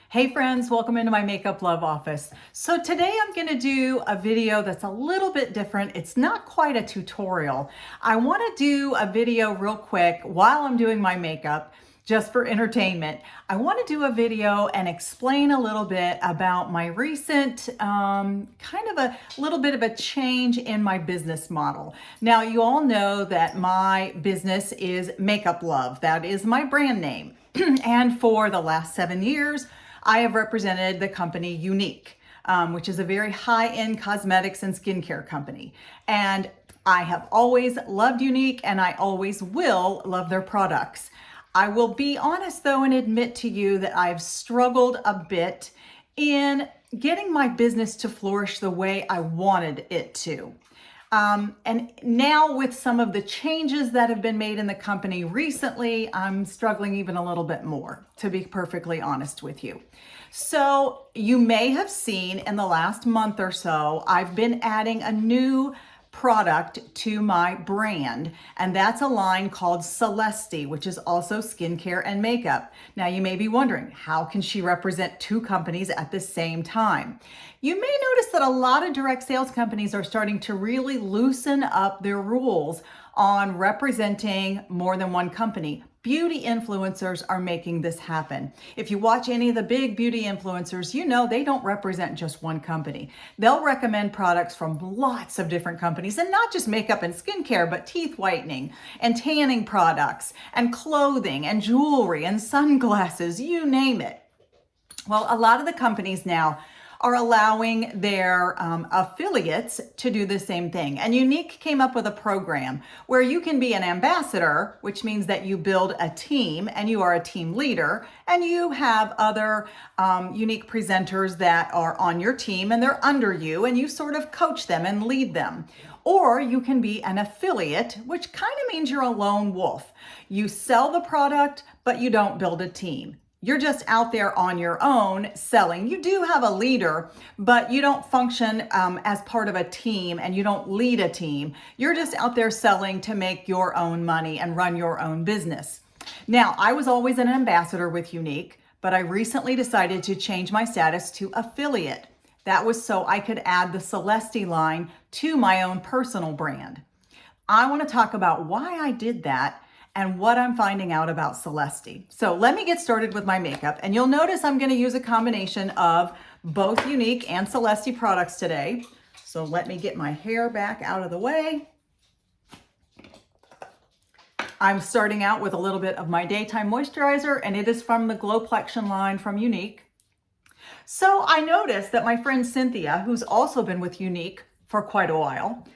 Hey friends, welcome into my Makeup Love office. So today I'm going to do a video that's a little bit different. It's not quite a tutorial. I want to do a video real quick while I'm doing my makeup, just for entertainment. I want to do a video and explain a little bit about my recent kind of a little bit of a change in my business model. Now, you all know that my business is Makeup Love. That is my brand name. And for the last 7 years, I have represented the company Younique, which is a very high-end cosmetics and skincare company. And I have always loved Younique, and I always will love their products. I will be honest though and admit to you that I've struggled a bit in getting my business to flourish the way I wanted it to. And now with some of the changes that have been made in the company recently, I'm struggling even a little bit more, to be perfectly honest with you. So you may have seen in the last month or so, I've been adding a new product to my brand, and that's a line called Celesty, which is also skincare and makeup. Now you may be wondering, how can she represent two companies at the same time? You may notice that a lot of direct sales companies are starting to really loosen up their rules on representing more than one company. Beauty influencers are making this happen. If you watch any of the big beauty influencers, you know they don't represent just one company. They'll recommend products from lots of different companies, and not just makeup and skincare, but teeth whitening and tanning products and clothing and jewelry and sunglasses, you name it. Well, a lot of the companies now are allowing their affiliates to do the same thing. And Younique came up with a program where you can be an ambassador, which means that you build a team and you are a team leader, and you have other Younique presenters that are on your team and they're under you, and you sort of coach them and lead them. Or you can be an affiliate, which kind of means you're a lone wolf. You sell the product, but you don't build a team. You're just out there on your own selling. You do have a leader, but you don't function as part of a team, and you don't lead a team. You're just out there selling to make your own money and run your own business. Now, I was always an ambassador with Younique, but I recently decided to change my status to affiliate. That was so I could add the Celesty line to my own personal brand. I want to talk about why I did that and what I'm finding out about Celesty. So let me get started with my makeup, and you'll notice I'm going to use a combination of both Younique and Celesty products today. So let me get my hair back out of the way. I'm starting out with a little bit of my daytime moisturizer, and it is from the Glowplexion line from Younique. So I noticed that my friend Cynthia, who's also been with Younique for quite a while,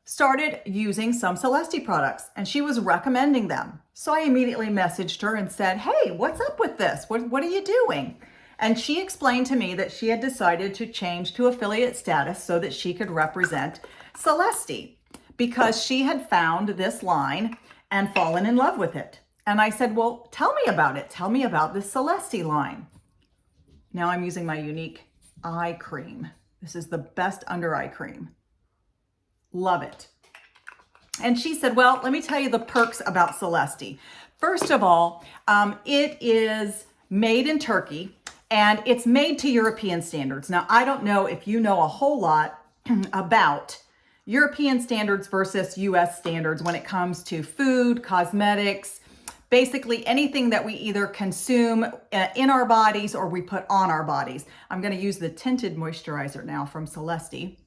started using some Celesty products, and she was recommending them. So I immediately messaged her and said, hey, what's up with this? What are you doing? And she explained to me that she had decided to change to affiliate status so that she could represent Celesty, because she had found this line and fallen in love with it. And I said, well, tell me about it. Tell me about this Celesty line. Now I'm using my Younique eye cream. This is the best under eye cream. Love it. And she said, well, let me tell you the perks about Celesty. First of all, it is made in Turkey, and it's made to European standards. Now, I don't know if you know a whole lot about European standards versus US standards when it comes to food, cosmetics, basically anything that we either consume in our bodies or we put on our bodies. I'm going to use the tinted moisturizer now from Celesty.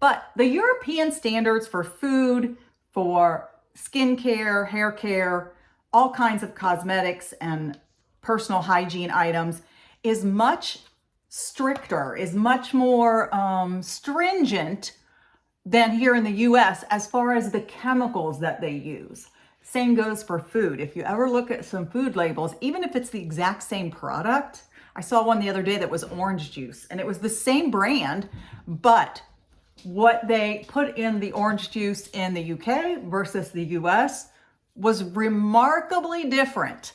But the European standards for food, for skincare, hair care, all kinds of cosmetics and personal hygiene items is much stricter, is much more stringent than here in the US as far as the chemicals that they use. Same goes for food. If you ever look at some food labels, even if it's the exact same product, I saw one the other day that was orange juice, and it was the same brand, but what they put in the orange juice in the UK versus the US was remarkably different.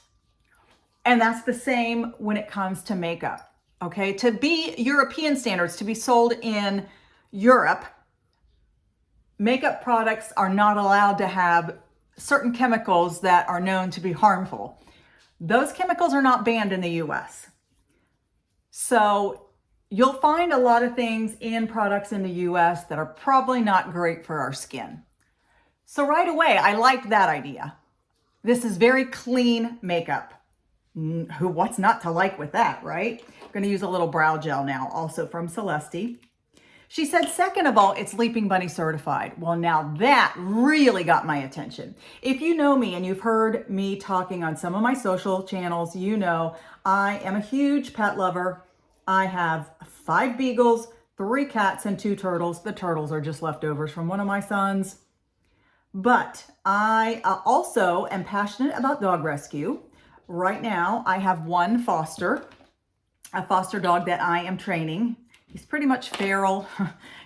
And that's the same when it comes to makeup. Okay, to be European standards, to be sold in Europe, makeup products are not allowed to have certain chemicals that are known to be harmful. Those chemicals are not banned in the US. So you'll find a lot of things in products in the US that are probably not great for our skin. So right away, I like that idea. This is very clean makeup. What's not to like with that, right? I'm going to use a little brow gel now, also from Celesty. She said, second of all, it's Leaping Bunny certified. Well, now that really got my attention. If you know me and you've heard me talking on some of my social channels, you know I am a huge pet lover. I have 5 beagles, 3 cats, and 2 turtles. The turtles are just leftovers from one of my sons. But I also am passionate about dog rescue. Right now, I have a foster dog that I am training. He's pretty much feral.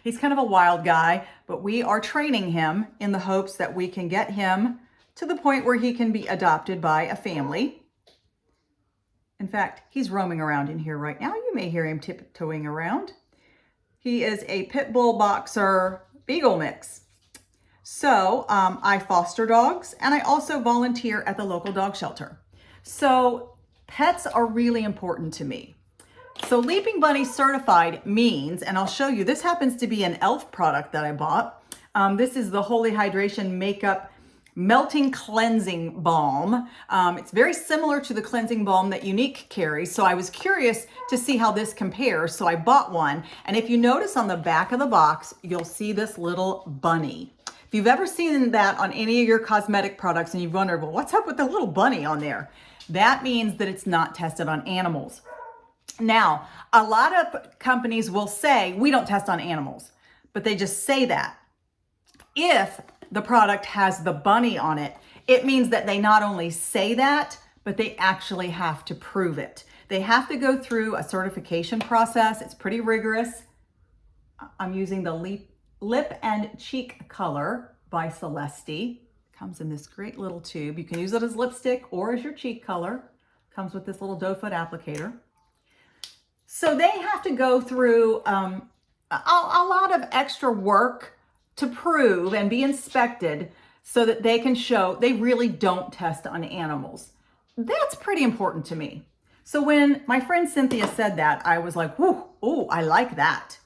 He's kind of a wild guy, but we are training him in the hopes that we can get him to the point where he can be adopted by a family. In fact, he's roaming around in here right now. You may hear him tiptoeing around. He is a pit bull boxer beagle mix. So I foster dogs and I also volunteer at the local dog shelter. So pets are really important to me. So Leaping Bunny certified means, and I'll show you, this happens to be an e.l.f. product that I bought. This is the Holy Hydration Makeup Melting Cleansing Balm. It's very similar to the cleansing balm that Younique carries. So I was curious to see how this compares. So I bought one. And if you notice on the back of the box, you'll see this little bunny. If you've ever seen that on any of your cosmetic products and you've wondered, well, what's up with the little bunny on there? That means that it's not tested on animals. Now, a lot of companies will say, we don't test on animals, but they just say that. If the product has the bunny on it, it means that they not only say that, but they actually have to prove it. They have to go through a certification process. It's pretty rigorous. I'm using the Lip and Cheek Color by Celesty. Comes in this great little tube. You can use it as lipstick or as your cheek color. Comes with this little doe foot applicator. So they have to go through a lot of extra work to prove and be inspected so that they can show they really don't test on animals. That's pretty important to me. So when my friend Cynthia said that, I was like, whoo, oh, I like that.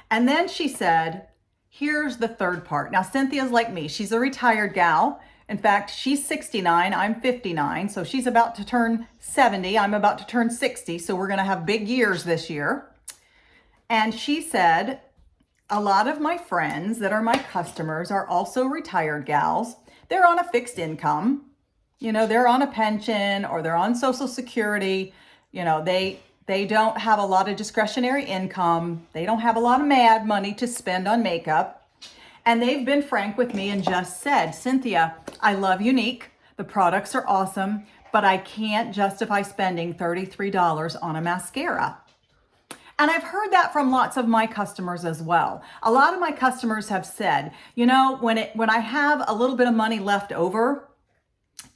And then she said, here's the third part. Now, Cynthia's like me. She's a retired gal. In fact, she's 69, I'm 59, so she's about to turn 70, I'm about to turn 60, so we're gonna have big years this year. And she said, a lot of my friends that are my customers are also retired gals. They're on a fixed income, you know, they're on a pension or they're on Social Security, you know, they don't have a lot of discretionary income, they don't have a lot of mad money to spend on makeup. And they've been frank with me and just said, Cynthia, I love Younique. The products are awesome, but I can't justify spending $33 on a mascara. And I've heard that from lots of my customers as well. A lot of my customers have said, you know, when I have a little bit of money left over,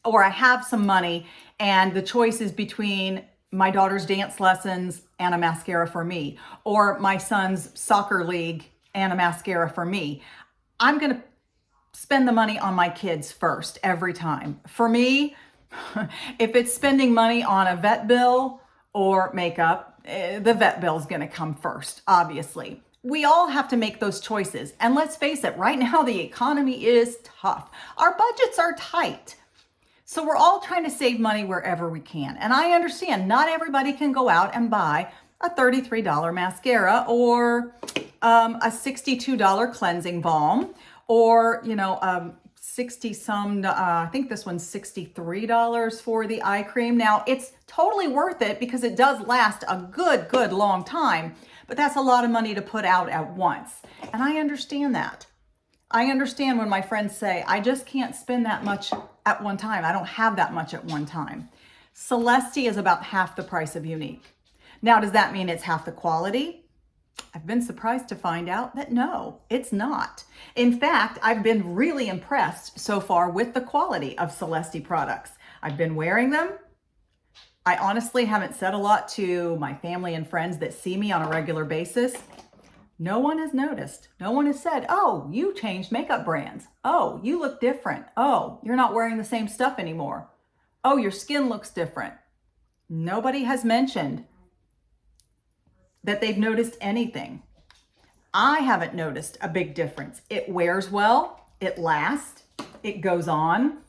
or I have some money and the choice is between my daughter's dance lessons and a mascara for me, or my son's soccer league and a mascara for me, I'm going to spend the money on my kids first every time. For me, if it's spending money on a vet bill or makeup, the vet bill is going to come first, obviously. We all have to make those choices. And let's face it, right now the economy is tough. Our budgets are tight. So we're all trying to save money wherever we can. And I understand not everybody can go out and buy a $33 mascara or a $62 cleansing balm, or, you know, 60 some, I think this one's $63 for the eye cream. Now it's totally worth it because it does last a good long time, but that's a lot of money to put out at once. And I understand that. I understand when my friends say, I just can't spend that much at one time. I don't have that much at one time. Celesty is about half the price of Younique. Now, does that mean it's half the quality? I've been surprised to find out that no, it's not. In fact, I've been really impressed so far with the quality of Celesty products. I've been wearing them. I honestly haven't said a lot to my family and friends that see me on a regular basis. No one has noticed. No one has said, oh, you changed makeup brands. Oh, you look different. Oh, you're not wearing the same stuff anymore. Oh, your skin looks different. Nobody has mentioned that they've noticed anything. I haven't noticed a big difference. It wears well, it lasts, it goes on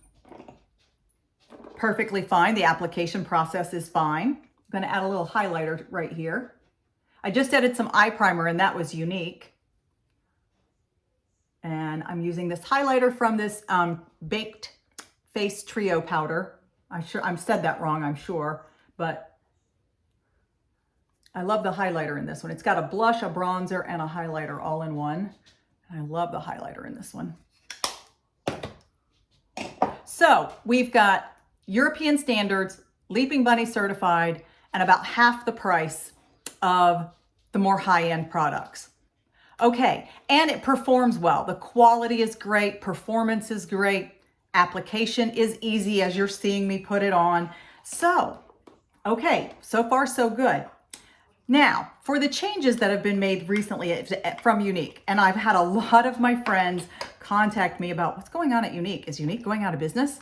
perfectly fine. The application process is fine. I'm going to add a little highlighter right here. I just added some eye primer and that was Younique. And I'm using this highlighter from this Baked Face Trio powder. I've said that wrong, I'm sure, but I love the highlighter in this one. It's got a blush, a bronzer, and a highlighter all in one. I love the highlighter in this one. So we've got European standards, Leaping Bunny certified, and about half the price of the more high-end products. Okay, and it performs well. The quality is great, performance is great, application is easy as you're seeing me put it on. So, okay, so far so good. Now, for the changes that have been made recently from Younique, and I've had a lot of my friends contact me about what's going on at Younique. Is Younique going out of business?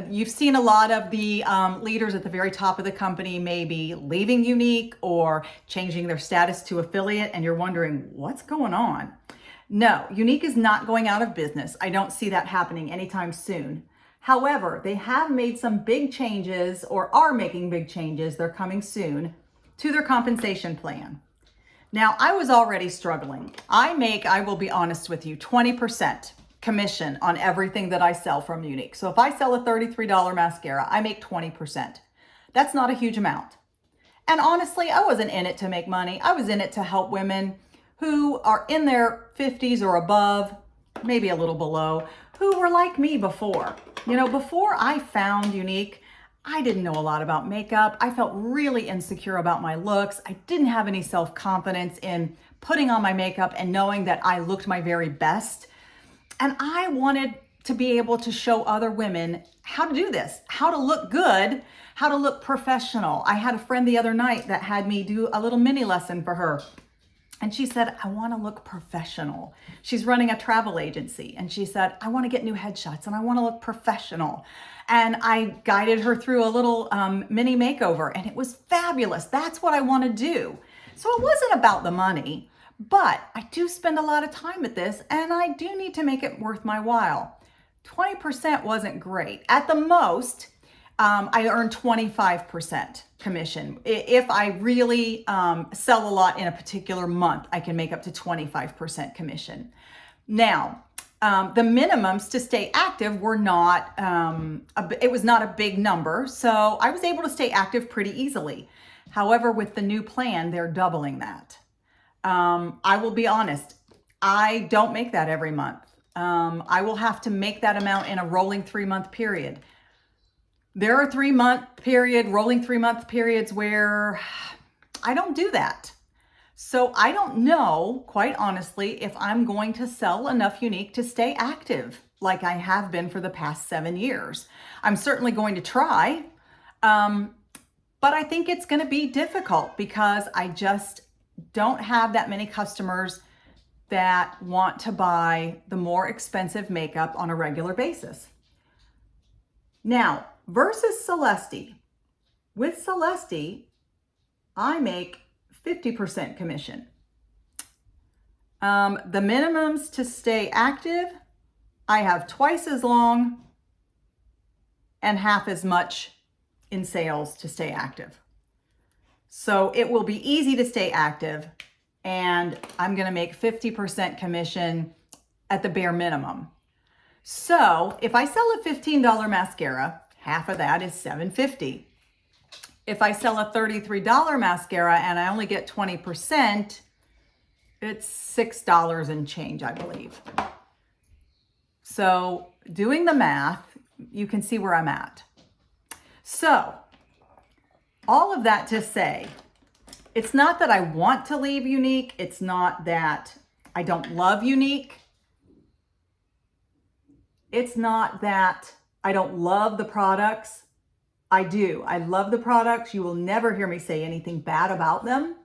You've seen a lot of the leaders at the very top of the company maybe leaving Younique or changing their status to affiliate, and you're wondering, what's going on? No, Younique is not going out of business. I don't see that happening anytime soon. However, they have made some big changes or are making big changes, they're coming soon, to their compensation plan. Now, I was already struggling. I will be honest with you, 20% commission on everything that I sell from Younique. So if I sell a $33 mascara, I make 20%. That's not a huge amount. And honestly, I wasn't in it to make money. I was in it to help women who are in their 50s or above, maybe a little below, who were like me before. You know, before I found Younique, I didn't know a lot about makeup. I felt really insecure about my looks. I didn't have any self-confidence in putting on my makeup and knowing that I looked my very best. And I wanted to be able to show other women how to do this, how to look good, how to look professional. I had a friend the other night that had me do a little mini lesson for her. And she said, I want to look professional. She's running a travel agency. And she said, I want to get new headshots and I want to look professional. And I guided her through a little mini makeover and it was fabulous. That's what I want to do. So it wasn't about the money. But I do spend a lot of time at this and I do need to make it worth my while. 20% wasn't great. At the most, I earn 25% commission. If I really sell a lot in a particular month, I can make up to 25% commission. Now, the minimums to stay active were not, it was not a big number. So I was able to stay active pretty easily. However, with the new plan, they're doubling that. I will be honest, I don't make that every month. I will have to make that amount in a rolling 3-month period. There are rolling 3-month periods where I don't do that. So I don't know, quite honestly, if I'm going to sell enough Younique to stay active like I have been for the past 7 years. I'm certainly going to try, but I think it's going to be difficult because I just don't have that many customers that want to buy the more expensive makeup on a regular basis. Now, versus Celesty. With Celesty, I make 50% commission. The minimums to stay active, I have twice as long and half as much in sales to stay active. So it will be easy to stay active and I'm going to make 50% commission at the bare minimum. So if I sell a $15 mascara, half of that is $7.50. If I sell a $33 mascara and I only get 20%, it's $6 and change, I believe. So doing the math, you can see where I'm at. So all of that to say, it's not that I want to leave Younique. It's not that I don't love Younique. It's not that I don't love the products. I do. I love the products. You will never hear me say anything bad about them.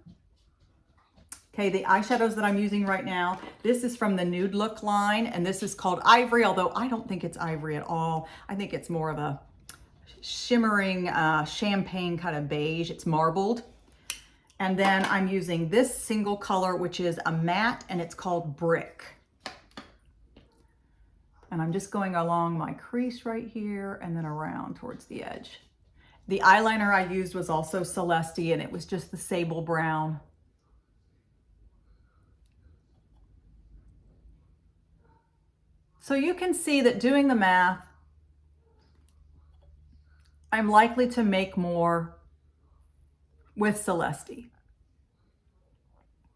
Okay, the eyeshadows that I'm using right now, this is from the Nude Look line, and this is called Ivory, although I don't think it's ivory at all. I think it's more of a shimmering champagne kind of beige. It's marbled. And then I'm using this single color, which is a matte, and it's called Brick. And I'm just going along my crease right here and then around towards the edge. The eyeliner I used was also Celesty, and it was just the sable brown. So you can see that doing the math, I'm likely to make more with Celesty.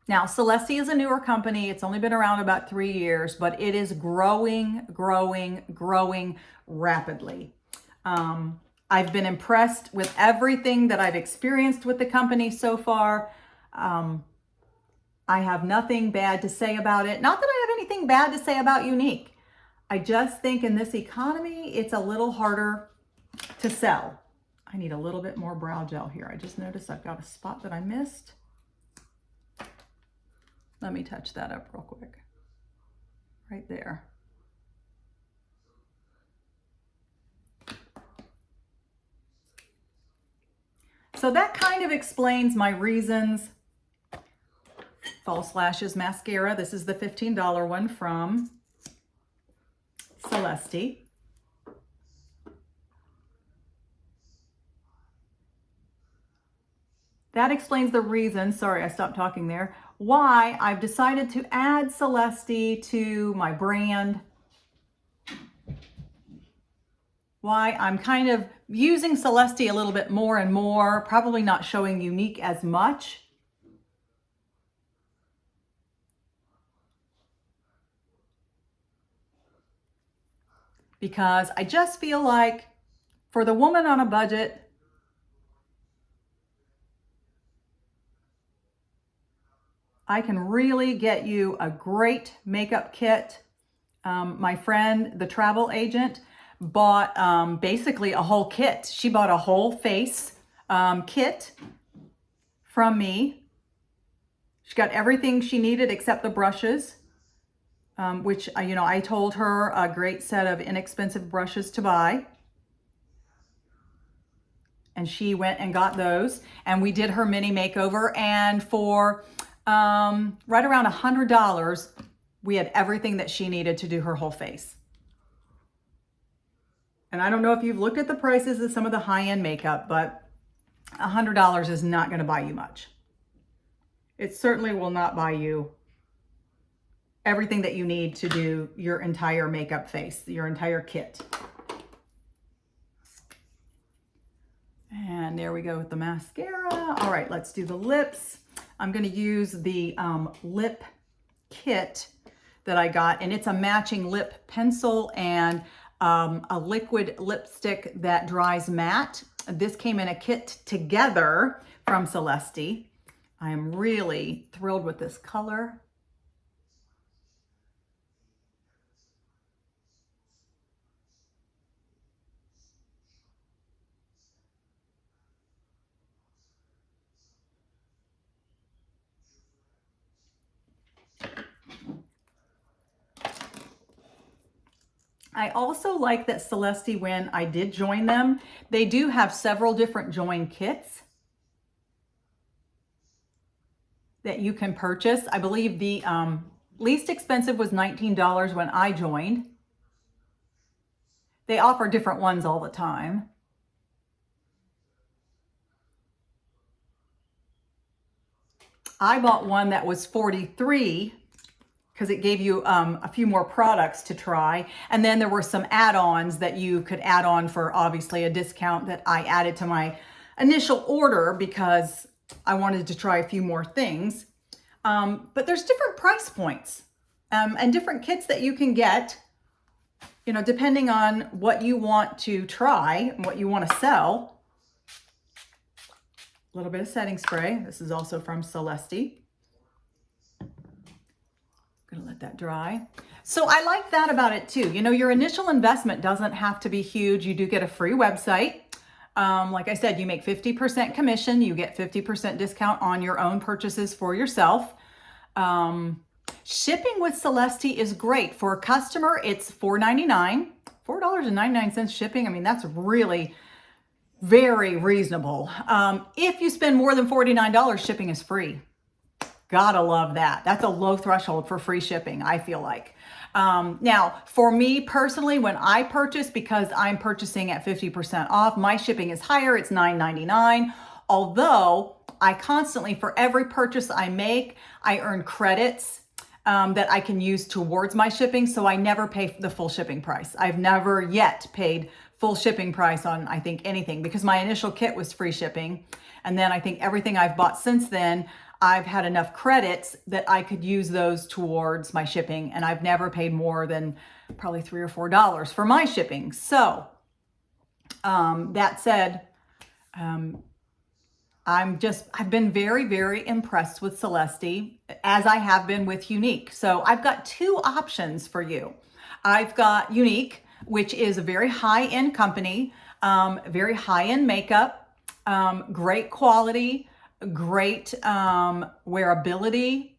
Now, Celesty is a newer company. It's only been around about 3 years, but it is growing rapidly. I've been impressed with everything that I've experienced with the company so far. I have nothing bad to say about it. Not that I have anything bad to say about Younique. I just think in this economy, it's a little harder to sell. I need a little bit more brow gel here. I just noticed I've got a spot that I missed. Let me touch that up real quick. Right there. So that kind of explains my reasons. False Lashes mascara. This is the $15 one from Celesty. That explains the reason, sorry, I stopped talking there, why I've decided to add Celesty to my brand. Why I'm kind of using Celesty a little bit more and more, probably not showing Younique as much. Because I just feel like for the woman on a budget, I can really get you a great makeup kit. My friend, the travel agent, bought basically a whole kit. She bought a whole face kit from me. She got everything she needed except the brushes, which, I told her a great set of inexpensive brushes to buy. And she went and got those. And we did her mini makeover. And for right around $100, we had everything that she needed to do her whole face. And I don't know if you've looked at the prices of some of the high-end makeup, but $100 is not going to buy you much. It certainly will not buy you everything that you need to do your entire makeup face, your entire kit. And there we go with the mascara. All right, let's do the lips. I'm going to use the lip kit that I got, and it's a matching lip pencil and a liquid lipstick that dries matte. This came in a kit together from Celesty. I am really thrilled with this color. I also like that Celesty, when I did join them, they do have several different join kits that you can purchase. I believe the least expensive was $19 when I joined. They offer different ones all the time. I bought one that was $43 because it gave you a few more products to try. And then there were some add-ons that you could add on for obviously a discount that I added to my initial order because I wanted to try a few more things. But there's different price points and different kits that you can get, depending on what you want to try and what you want to sell. A little bit of setting spray. This is also from Celesty. Gonna let that dry. So I like that about it too. Your initial investment doesn't have to be huge. You do get a free website. Like I said, you make 50% commission. You get 50% discount on your own purchases for yourself. Shipping with Celesty is great. For a customer, it's $4.99. $4.99 shipping. I mean, that's really very reasonable. If you spend more than $49, shipping is free. Gotta love that. That's a low threshold for free shipping, I feel like. Now, for me personally, when I purchase, because I'm purchasing at 50% off, my shipping is higher. It's $9.99. Although I constantly, for every purchase I make, I earn credits that I can use towards my shipping. So I never pay the full shipping price. I've never yet paid full shipping price on, I think, anything, because my initial kit was free shipping. And then I think everything I've bought since then, I've had enough credits that I could use those towards my shipping. And I've never paid more than probably $3 or $4 for my shipping. So that said, I've been very, very impressed with Celesty, as I have been with Younique. So I've got two options for you. I've got Younique, which is a very high-end company, very high-end makeup, great quality, great wearability,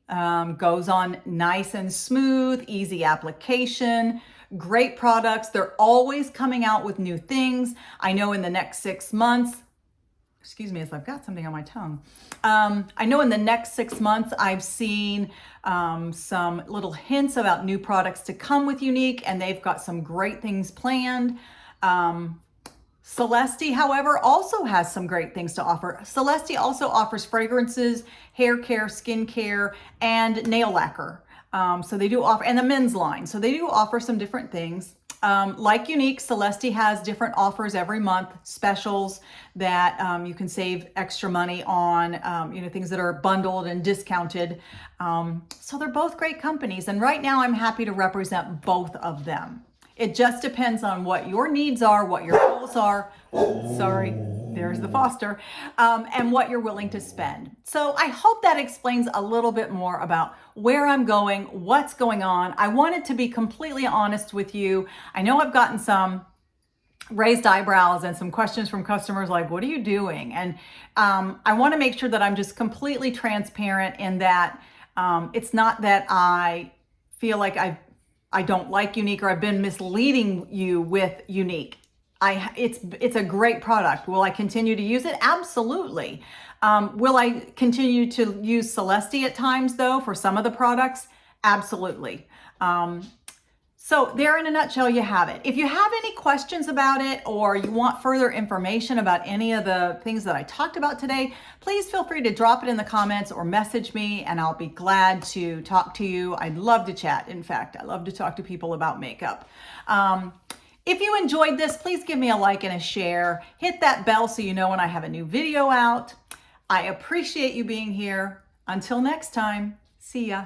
goes on nice and smooth, easy application, great products. They're always coming out with new things. I know in the next 6 months, excuse me, as I've got something on my tongue. I know in the next 6 months, I've seen some little hints about new products to come with Younique, and they've got some great things planned. Celesty, however, also has some great things to offer. Celesty also offers fragrances, hair care, skin care, and nail lacquer. So they do offer, and the men's line. So they do offer some different things. Like Younique, Celesty has different offers every month, specials that you can save extra money on, things that are bundled and discounted. So they're both great companies. And right now I'm happy to represent both of them. It just depends on what your needs are, what your goals are. Sorry, there's the Foster, and what you're willing to spend. So I hope that explains a little bit more about where I'm going, what's going on. I wanted to be completely honest with you. I know I've gotten some raised eyebrows and some questions from customers like, what are you doing? And I want to make sure that I'm just completely transparent in that it's not that I feel like I don't like Younique or I've been misleading you with Younique. It's a great product. Will I continue to use it? Absolutely. Will I continue to use Celesty at times though for some of the products? Absolutely. So there in a nutshell, you have it. If you have any questions about it or you want further information about any of the things that I talked about today, please feel free to drop it in the comments or message me and I'll be glad to talk to you. I'd love to chat. In fact, I love to talk to people about makeup. If you enjoyed this, please give me a like and a share. Hit that bell so you know when I have a new video out. I appreciate you being here. Until next time, see ya.